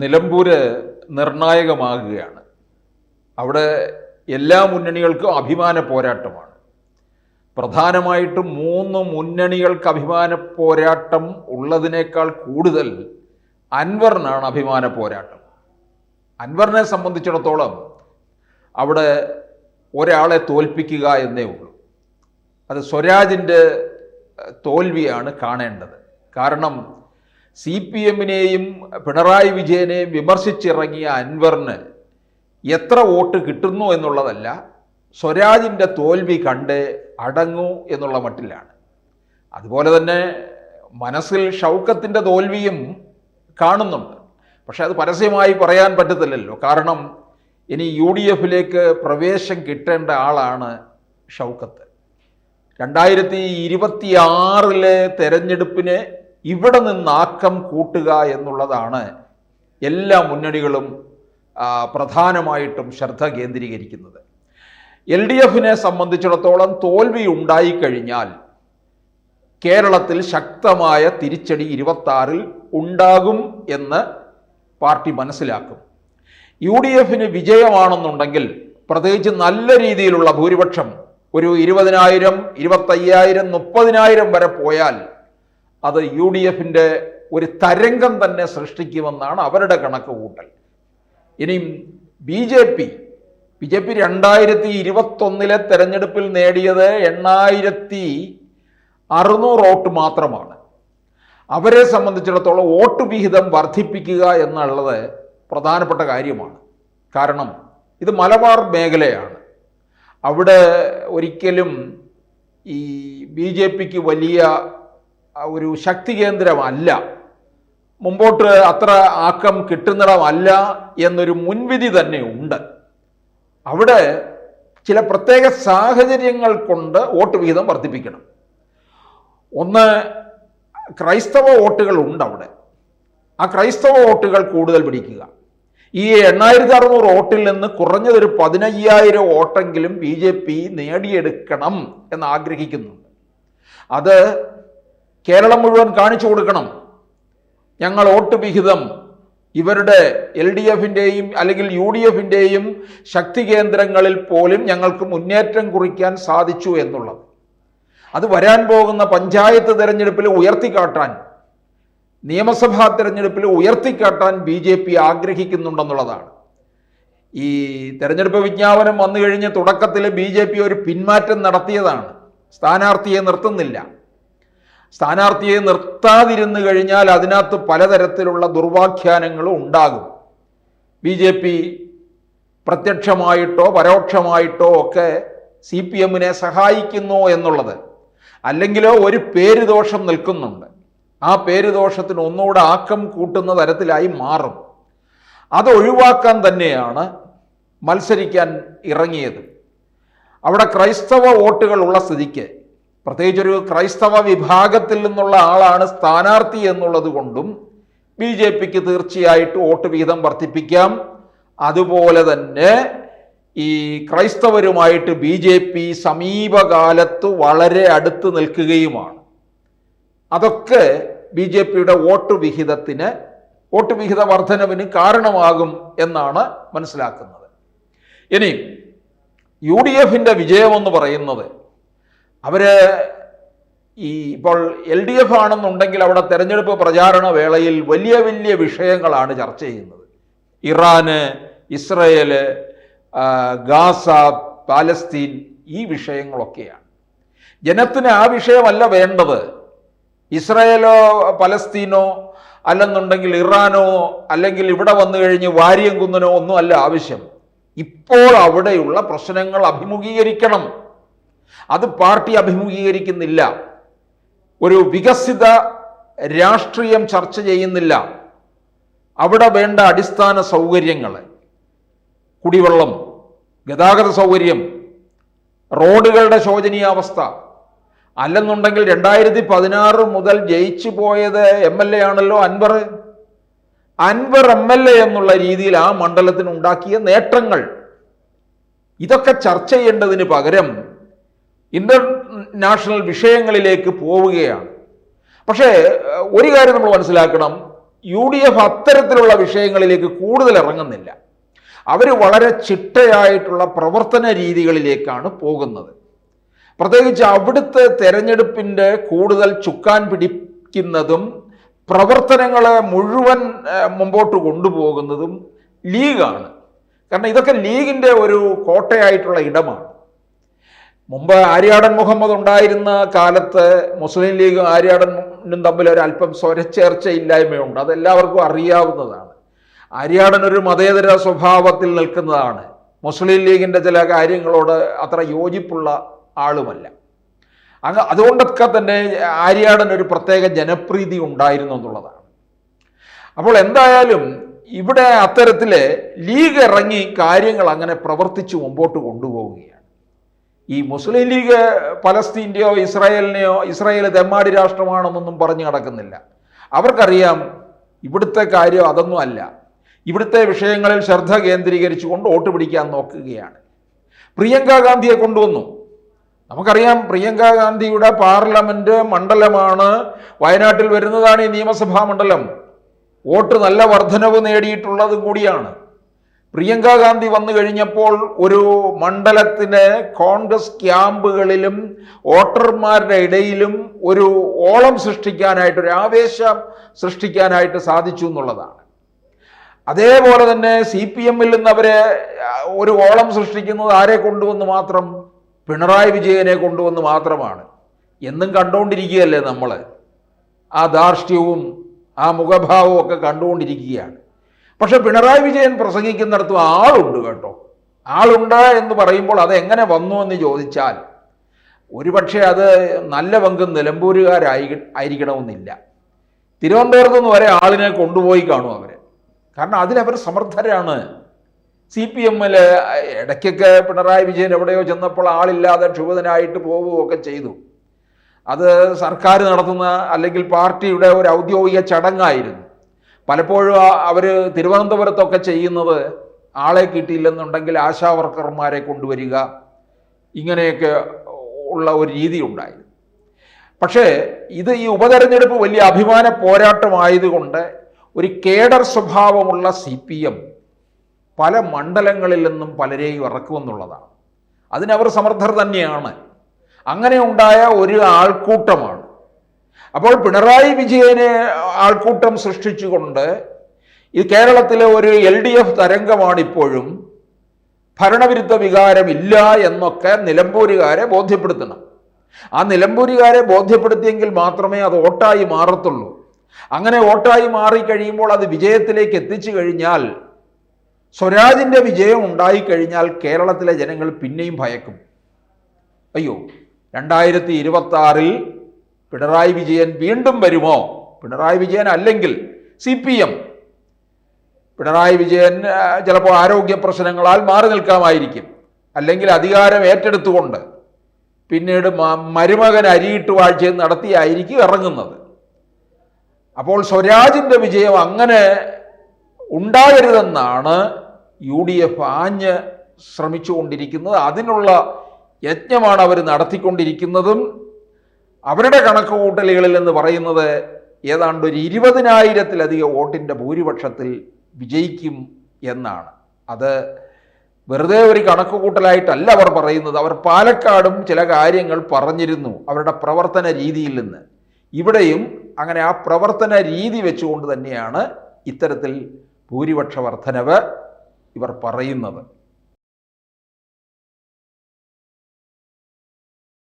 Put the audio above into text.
നിലമ്പൂര് നിർണായകമാകുകയാണ്. അവിടെ എല്ലാ മുന്നണികൾക്കും അഭിമാന പോരാട്ടമാണ്. പ്രധാനമായിട്ടും 3 മുന്നണികൾക്ക് അഭിമാന പോരാട്ടം ഉള്ളതിനേക്കാൾ കൂടുതൽ അൻവറിനാണ് അഭിമാന പോരാട്ടം. അൻവറിനെ സംബന്ധിച്ചിടത്തോളം അവിടെ ഒരാളെ തോൽപ്പിക്കുക എന്നേ ഉള്ളൂ. അത് സ്വരാജിൻ്റെ തോൽവിയാണ് കാണേണ്ടത്. കാരണം CPM-നെയും പിണറായി വിജയനെയും വിമർശിച്ചിറങ്ങിയ അൻവറിന് എത്ര വോട്ട് കിട്ടുന്നു എന്നുള്ളതല്ല, സ്വരാജിൻ്റെ തോൽവി കണ്ട് അടങ്ങൂ എന്നുള്ള മട്ടിലാണ്. അതുപോലെ തന്നെ മനസ്സിൽ ഷൗക്കത്തിൻ്റെ തോൽവിയും കാണുന്നുണ്ട്. പക്ഷെ അത് പരസ്യമായി പറയാൻ പറ്റത്തില്ലല്ലോ. കാരണം ഇനി UDF-ലേക്ക് പ്രവേശം കിട്ടേണ്ട ആളാണ് ഷൗക്കത്ത്. 2026 തെരഞ്ഞെടുപ്പിന് ഇവിടെ നിന്ന് ആക്കം കൂട്ടുക എന്നുള്ളതാണ് എല്ലാ മുന്നണികളും പ്രധാനമായിട്ടും ശ്രദ്ധ കേന്ദ്രീകരിക്കുന്നത്. LDF-നെ സംബന്ധിച്ചിടത്തോളം തോൽവി ഉണ്ടായിക്കഴിഞ്ഞാൽ കേരളത്തിൽ ശക്തമായ തിരിച്ചടി 26-ൽ ഉണ്ടാകും എന്ന് പാർട്ടി മനസ്സിലാക്കും. UDF-ന് വിജയമാണെന്നുണ്ടെങ്കിൽ, പ്രത്യേകിച്ച് നല്ല രീതിയിലുള്ള ഭൂരിപക്ഷം, ഒരു 20,000, 25,000, 30,000 വരെ പോയാൽ അത് UDF-ന്റെ ഒരു തരംഗം തന്നെ സൃഷ്ടിക്കുമെന്നാണ് അവരുടെ കണക്ക് കൂട്ടൽ. ഇനിയും BJP 2021 തെരഞ്ഞെടുപ്പിൽ നേടിയത് 8,600 വോട്ട് മാത്രമാണ്. അവരെ സംബന്ധിച്ചിടത്തോളം വോട്ട് വിഹിതം വർദ്ധിപ്പിക്കുക എന്നുള്ളത് പ്രധാനപ്പെട്ട കാര്യമാണ്. കാരണം ഇത് മലബാർ മേഖലയാണ്. അവിടെ ഒരിക്കലും ഈ BJPക്ക് വലിയ ഒരു ശക്തി കേന്ദ്രമല്ല, മുമ്പോട്ട് അത്ര ആക്കം കിട്ടുന്നിടമല്ല എന്നൊരു മുൻവിധി തന്നെ ഉണ്ട്. അവിടെ ചില പ്രത്യേക സാഹചര്യങ്ങൾ കൊണ്ട് വോട്ട് വിഹിതം വർദ്ധിപ്പിക്കണം. ഒന്ന്, ക്രൈസ്തവ വോട്ടുകൾ ഉണ്ട് അവിടെ. ആ ക്രൈസ്തവ വോട്ടുകൾ കൂടുതൽ പിടിക്കുക. ഈ 8,600 വോട്ടിൽ നിന്ന് കുറഞ്ഞതൊരു 15,000 വോട്ടെങ്കിലും BJP നേടിയെടുക്കണം എന്ന് ആഗ്രഹിക്കുന്നുണ്ട്. അത് കേരളം മുഴുവൻ കാണിച്ചു കൊടുക്കണം. ഞങ്ങൾ വോട്ട് വിഹിതം ഇവരുടെ LDF-ന്റെയും അല്ലെങ്കിൽ UDF-ന്റെയും ശക്തി കേന്ദ്രങ്ങളിൽ പോലും ഞങ്ങൾക്ക് മുന്നേറ്റം കുറിക്കാൻ സാധിച്ചു എന്നുള്ളത്. അത് വരാൻ പോകുന്ന പഞ്ചായത്ത് തെരഞ്ഞെടുപ്പിൽ ഉയർത്തിക്കാട്ടാൻ, നിയമസഭാ തെരഞ്ഞെടുപ്പിൽ ഉയർത്തിക്കാട്ടാൻ BJP ആഗ്രഹിക്കുന്നുണ്ടെന്നുള്ളതാണ്. ഈ തെരഞ്ഞെടുപ്പ് വിജ്ഞാപനം വന്നു കഴിഞ്ഞ് തുടക്കത്തിൽ BJP ഒരു പിന്മാറ്റം നടത്തിയതാണ്. സ്ഥാനാർത്ഥിയെ നിർത്തുന്നില്ല. സ്ഥാനാർത്ഥിയെ നിർത്താതിരുന്നു കഴിഞ്ഞാൽ അതിനകത്ത് പലതരത്തിലുള്ള ദുർവാഖ്യാനങ്ങളും ഉണ്ടാകും. BJP പ്രത്യക്ഷമായിട്ടോ പരോക്ഷമായിട്ടോ ഒക്കെ CPM-നെ സഹായിക്കുന്നു എന്നുള്ളത്, അല്ലെങ്കിലോ ഒരു പേരുദോഷം നിൽക്കുന്നുണ്ട്. ആ പേരുദോഷത്തിന് ഒന്നുകൂടെ ആക്കം കൂട്ടുന്ന തരത്തിലായി മാറും. അത് ഒഴിവാക്കാൻ തന്നെയാണ് മത്സരിക്കാൻ ഇറങ്ങിയത്. അവിടെ ക്രൈസ്തവ വോട്ടുകൾ ഉള്ള സ്ഥിതിക്ക്, പ്രത്യേകിച്ചൊരു ക്രൈസ്തവ വിഭാഗത്തിൽ നിന്നുള്ള ആളാണ് സ്ഥാനാർത്ഥി എന്നുള്ളത് കൊണ്ടും BJPക്ക് തീർച്ചയായിട്ടും വോട്ട് വിഹിതം വർദ്ധിപ്പിക്കാം. അതുപോലെ തന്നെ ഈ ക്രൈസ്തവരുമായിട്ട് BJP സമീപകാലത്ത് വളരെ അടുത്ത് നിൽക്കുകയുമാണ്. അതൊക്കെ BJPയുടെ വോട്ട് വിഹിത വർധനവിന് കാരണമാകും എന്നാണ് മനസ്സിലാക്കുന്നത്. ഇനി UDF-ന്റെ വിജയമെന്ന് പറയുന്നത്, അവര് ഇപ്പോൾ LDF ആണെന്നുണ്ടെങ്കിൽ അവിടെ തെരഞ്ഞെടുപ്പ് പ്രചാരണ വേളയിൽ വലിയ വലിയ വിഷയങ്ങളാണ് ചർച്ച ചെയ്യുന്നത്. ഇറാന്, ഇസ്രയേല്, ഗാസ, പാലസ്തീൻ, ഈ വിഷയങ്ങളൊക്കെയാണ്. ജനത്തിന് ആ വിഷയമല്ല വേണ്ടത്. ഇസ്രയേലോ പലസ്തീനോ അല്ലെന്നുണ്ടെങ്കിൽ ഇറാനോ അല്ലെങ്കിൽ ഇവിടെ വന്നു കഴിഞ്ഞ് വാരിയം കുന്നനോ ഒന്നും അല്ല ആവശ്യം. ഇപ്പോൾ അവിടെയുള്ള പ്രശ്നങ്ങൾ അഭിമുഖീകരിക്കണം. അത് പാർട്ടി അഭിമുഖീകരിക്കുന്നില്ല. ഒരു വികസിത രാഷ്ട്രീയം ചർച്ച ചെയ്യുന്നില്ല. അവിടെ വേണ്ട അടിസ്ഥാന സൗകര്യങ്ങൾ, കുടിവെള്ളം, ഗതാഗത സൗകര്യം, റോഡുകളുടെ ശോചനീയാവസ്ഥ, അല്ലെന്നുണ്ടെങ്കിൽ 2016 മുതൽ ജയിച്ചു പോയത് MLA ആണല്ലോ അൻവർ MLA എന്നുള്ള രീതിയിൽ ആ മണ്ഡലത്തിന് ഉണ്ടാക്കിയ നേട്ടങ്ങൾ, ഇതൊക്കെ ചർച്ച ചെയ്യേണ്ടതിന് പകരം ഇന്റർനാഷണൽ വിഷയങ്ങളിലേക്ക് പോവുകയാണ്. പക്ഷേ ഒരു കാര്യം നമ്മൾ മനസ്സിലാക്കണം, UDF അത്തരത്തിലുള്ള വിഷയങ്ങളിലേക്ക് കൂടുതൽ ഇറങ്ങുന്നില്ല. അവർ വളരെ ചിട്ടയായിട്ടുള്ള പ്രവർത്തന രീതികളിലേക്കാണ് പോകുന്നത്. പ്രത്യേകിച്ച് അവിടുത്തെ തെരഞ്ഞെടുപ്പിൻ്റെ കൂടുതൽ ചുക്കാൻ പിടിക്കുന്നതും പ്രവർത്തനങ്ങളെ മുഴുവൻ മുമ്പോട്ട് കൊണ്ടുപോകുന്നതും ലീഗാണ്. കാരണം ഇതൊക്കെ ലീഗിൻ്റെ ഒരു കോട്ടയായിട്ടുള്ള ഇടമാണ്. മുമ്പ് ആര്യാടൻ മുഹമ്മദ് ഉണ്ടായിരുന്ന കാലത്ത് മുസ്ലിം ലീഗും ആര്യാടനും തമ്മിൽ ഒരല്പം സ്വരച്ചേർച്ചയില്ലായ്മയുണ്ട്. അതെല്ലാവർക്കും അറിയാവുന്നതാണ്. ആര്യാടൻ ഒരു മതേതര സ്വഭാവത്തിൽ നിൽക്കുന്നതാണ്. മുസ്ലിം ലീഗിൻ്റെ ചില കാര്യങ്ങളോട് അത്ര യോജിപ്പുള്ള ആളുമല്ല. അതുകൊണ്ടൊക്കെ തന്നെ ആര്യാടൻ ഒരു പ്രത്യേക ജനപ്രീതി ഉണ്ടായിരുന്നു എന്നുള്ളതാണ്. അപ്പോൾ എന്തായാലും ഇവിടെ അത്തരത്തിൽ ലീഗ് ഇറങ്ങി കാര്യങ്ങൾ അങ്ങനെ പ്രവർത്തിച്ച് മുമ്പോട്ട് കൊണ്ടുപോവുകയാണ്. ഈ മുസ്ലിം ലീഗ് പലസ്തീൻ്റെയോ ഇസ്രായേൽ തെമ്മാടി രാഷ്ട്രമാണെന്നൊന്നും പറഞ്ഞു നടക്കുന്നില്ല. അവർക്കറിയാം ഇവിടുത്തെ കാര്യം അതൊന്നും അല്ല. ഇവിടുത്തെ വിഷയങ്ങളിൽ ശ്രദ്ധ കേന്ദ്രീകരിച്ചുകൊണ്ട് വോട്ട് പിടിക്കാൻ നോക്കുകയാണ്. പ്രിയങ്ക ഗാന്ധിയെ കൊണ്ടുവന്നു. നമുക്കറിയാം പ്രിയങ്ക ഗാന്ധിയുടെ പാർലമെന്റ് മണ്ഡലമാണ് വയനാട്ടിൽ വരുന്നതാണ് ഈ നിയമസഭാ മണ്ഡലം. വോട്ട് നല്ല വർധനവ് നേടിയിട്ടുള്ളതും കൂടിയാണ്. പ്രിയങ്ക ഗാന്ധി വന്നു കഴിഞ്ഞപ്പോൾ ഒരു മണ്ഡലത്തിന് കോൺഗ്രസ് ക്യാമ്പുകളിലും വോട്ടർമാരുടെ ഇടയിലും ഒരു ഓളം സൃഷ്ടിക്കാനായിട്ട്, ഒരു ആവേശം സൃഷ്ടിക്കാനായിട്ട് സാധിച്ചു എന്നുള്ളതാണ്. അതേപോലെ തന്നെ CPM-ൽ നിന്ന് അവരെ ഒരു ഓളം സൃഷ്ടിക്കുന്നത് ആരെ കൊണ്ടുവന്ന് മാത്രം? പിണറായി വിജയനെ കൊണ്ടുവന്ന് മാത്രമാണ്. എന്നും കണ്ടുകൊണ്ടിരിക്കുകയല്ലേ നമ്മൾ? ആ ധാർഷ്ട്യവും ആ മുഖഭാവവും ഒക്കെ കണ്ടുകൊണ്ടിരിക്കുകയാണ്. പക്ഷെ പിണറായി വിജയൻ പ്രസംഗിക്കുന്നിടത്തും ആളുണ്ട് കേട്ടോ. ആളുണ്ട് എന്ന് പറയുമ്പോൾ അത് എങ്ങനെ വന്നു എന്ന് ചോദിച്ചാൽ ഒരുപക്ഷെ അത് നല്ല പങ്കും നിലമ്പൂരുകാരായിരിക്കണമെന്നില്ല. തിരുവനന്തപുരത്ത് നിന്ന് വരെ ആളിനെ കൊണ്ടുപോയി കാണും അവർ. കാരണം അതിലവർ സമർത്ഥരാണ്. CPM-ൽ ഇടയ്ക്കൊക്കെ പിണറായി വിജയൻ എവിടെയോ ചെന്നപ്പോൾ ആളില്ലാതെ ക്ഷുഭിതനായിട്ട് പോവുകയൊക്കെ ചെയ്തു. അത് സർക്കാർ നടത്തുന്ന അല്ലെങ്കിൽ പാർട്ടിയുടെ ഒരു ഔദ്യോഗിക ചടങ്ങായിരുന്നു. പലപ്പോഴും അവർ തിരുവനന്തപുരത്തൊക്കെ ചെയ്യുന്നത് ആളെ കിട്ടിയില്ലെന്നുണ്ടെങ്കിൽ ആശാവർക്കർമാരെ കൊണ്ടുവരിക, ഇങ്ങനെയൊക്കെ ഉള്ള ഒരു രീതി ഉണ്ടായിരുന്നു. പക്ഷേ ഇത് ഈ ഉപതെരഞ്ഞെടുപ്പ് വലിയ അഭിമാന പോരാട്ടമായതുകൊണ്ട് ഒരു കേഡർ സ്വഭാവമുള്ള CPM പല മണ്ഡലങ്ങളിൽ നിന്നും പലരെയും ഇറക്കുമെന്നുള്ളതാണ്. അതിനവർ സമർത്ഥർ തന്നെയാണ്. അങ്ങനെ ഉണ്ടായ ഒരു ആൾക്കൂട്ടമാണ്. അപ്പോൾ പിണറായി വിജയനെ ആൾക്കൂട്ടം സൃഷ്ടിച്ചുകൊണ്ട് ഈ കേരളത്തിലെ ഒരു LDF തരംഗമാണ് ഇപ്പോഴും. ഭരണവിരുദ്ധ വികാരമില്ല എന്നൊക്കെ നിലമ്പൂരുകാരെ ബോധ്യപ്പെടുത്തണം. ആ നിലമ്പൂരുകാരെ ബോധ്യപ്പെടുത്തിയെങ്കിൽ മാത്രമേ അത് വോട്ടായി മാറത്തുള്ളൂ. അങ്ങനെ വോട്ടായി മാറിക്കഴിയുമ്പോൾ അത് വിജയത്തിലേക്ക് എത്തിച്ചു കഴിഞ്ഞാൽ, സ്വരാജിൻ്റെ വിജയം ഉണ്ടായിക്കഴിഞ്ഞാൽ കേരളത്തിലെ ജനങ്ങൾ പിന്നെയും ഭയക്കും. അയ്യോ, 2026-ൽ പിണറായി വിജയൻ വീണ്ടും വരുമോ? പിണറായി വിജയൻ അല്ലെങ്കിൽ CPM. പിണറായി വിജയൻ ചിലപ്പോൾ ആരോഗ്യ പ്രശ്നങ്ങളാൽ മാറി നിൽക്കാമായിരിക്കും, അല്ലെങ്കിൽ അധികാരം ഏറ്റെടുത്തുകൊണ്ട് പിന്നീട് മരുമകൻ അരിയിട്ട് വാഴ്ച നടത്തിയായിരിക്കും ഇറങ്ങുന്നത്. അപ്പോൾ സ്വരാജിൻ്റെ വിജയം അങ്ങനെ ഉണ്ടാകരുതെന്നാണ് UDF ആഞ്ഞ് ശ്രമിച്ചുകൊണ്ടിരിക്കുന്നത്. അതിനുള്ള യജ്ഞമാണ് അവർ നടത്തിക്കൊണ്ടിരിക്കുന്നതും. അവരുടെ കണക്കുകൂട്ടലുകളിൽ എന്ന് പറയുന്നത് ഏതാണ്ട് ഒരു 20,000-ത്തിലധികം വോട്ടിൻ്റെ ഭൂരിപക്ഷത്തിൽ വിജയിക്കും എന്നാണ്. അത് വെറുതെ ഒരു കണക്കുകൂട്ടലായിട്ടല്ല അവർ പറയുന്നത്. അവർ പാലക്കാടും ചില കാര്യങ്ങൾ പറഞ്ഞിരുന്നു അവരുടെ പ്രവർത്തന രീതിയിൽ നിന്ന്. ഇവിടെയും അങ്ങനെ ആ പ്രവർത്തന രീതി വെച്ചുകൊണ്ട് തന്നെയാണ് ഇത്തരത്തിൽ ഭൂരിപക്ഷ വർധനവ് ഇവർ പറയുന്നത്.